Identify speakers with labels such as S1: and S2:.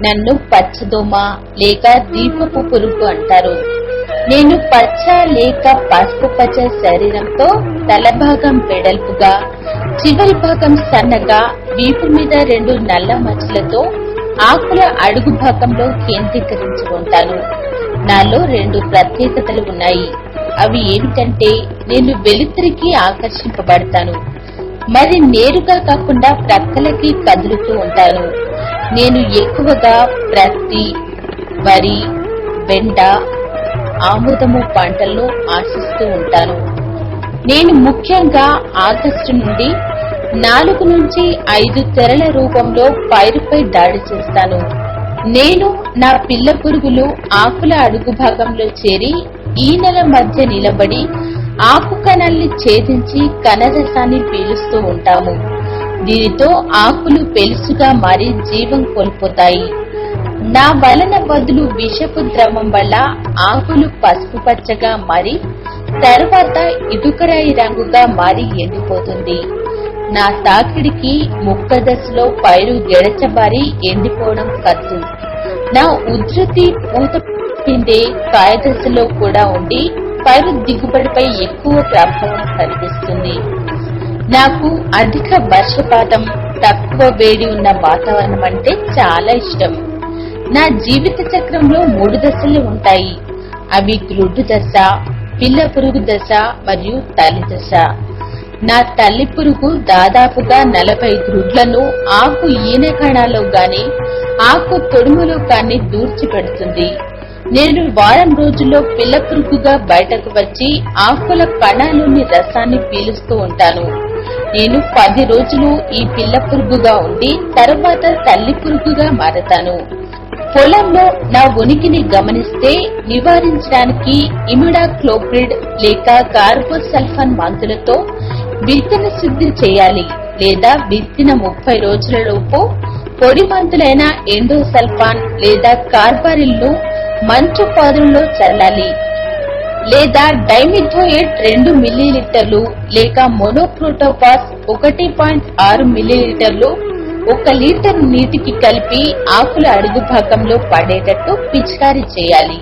S1: నన్ను పచ్చదోమ లేక దీపపు పురుగు అంటారు. నేను పచ్చ లేక పసుపు పచ్చ శరీరంతో తలభాగం వెడల్పుగా, చివరి భాగం సన్నగా, వీపు మీద 2 నల్ల మచ్చలతో ఆకుల అడుగు భాగంలో కేంద్రీకరించి ఉంటాను. నాలో 2 ప్రత్యేకతలు ఉన్నాయి. అవి ఏమిటంటే, నేను వెలుతురికి ఆకర్షింపబడతాను, మరి నేరుగా కాకుండా ప్రక్కలకి కదులుతూ ఉంటాను. నేను ఎక్కువగా ప్రత్తి, వరి, బెండ, ఆముదము పంటలను ఆశిస్తూ ఉంటాను. నేను ముఖ్యంగా ఆగస్టు నుండి 4 నుంచి 5 తెరల రూపంలో పైరుపై దాడి చేస్తాను. నేను నా పిల్ల పురుగులు ఆకుల అడుగు భాగంలో చేరి ఈనెల మధ్య నిలబడి ఆకు కణాల్ని ఛేదించి కణరసాన్ని పీలుస్తూ ఉంటాము. దీనితో ఆకులు పెలుసుగా మారి జీవం కోల్పోతాయి. నా వలన బదులు విషపు ద్రవం వల్ల ఆకులు పసుపు పచ్చగా మారి తర్వాత ఇటుకరాయి రంగుగా మారి ఎండిపోతుంది. నా తాకిడికి ముక్క దశలో పైరు గెడచబారి ఎండిపోవడం కద్దు. నా ఉధృతి పూత పిండే కాయ దశలో కూడా ఉండి పైరు దిగుబడిపై ఎక్కువ ప్రభావం కనిపిస్తుంది. నాకు అధిక వర్షపాతం, తక్కువ వేడి ఉన్న వాతావరణం అంటే చాలా ఇష్టం. నా జీవిత చక్రంలో 3 దశలు ఉంటాయి. అవి గ్రుడ్డు దశ, పిల్ల పురుగు దశ మరియు తల్లి దశ. నా తల్లి పురుగు దాదాపుగా 40 గ్రుడ్లను ఆకు ఈన కణాల్లో గాని ఆకు తొడుములో కానీ దూర్చి పెడుతుంది. నేను వారం రోజుల్లో పిల్ల పురుగుగా బయటకు వచ్చి ఆకుల కణాలోని రసాన్ని పీలుస్తూ ఉంటాను. నేను 10 రోజులు ఈ పిల్ల పురుగుగా ఉండి తర్వాత తల్లి పురుగుగా మారతాను. పొలంలో నా ఉనికిని గమనిస్తే నివారించడానికి ఇమిడాక్లోప్రిడ్ లేక కార్బోసల్ఫాన్ మందులతో విత్తన శుద్ధి చేయాలి, లేదా విత్తిన 30 రోజులలోపు పొడి మందులైన ఎండోసల్ఫాన్ లేదా కార్బారిల్ను మంచు పాదుల్లో చల్లాలి, లేదా డైమిథోయేట్ 2 మిల్లీలీటర్లు లేక మోనోక్రోటోపాస్ 1.6 మిల్లీలీటర్లు 1 లీటర్ నీటికి కలిపి ఆకుల అడుగు భాగంలో పడేటట్టు పిచికారీ చేయాలి.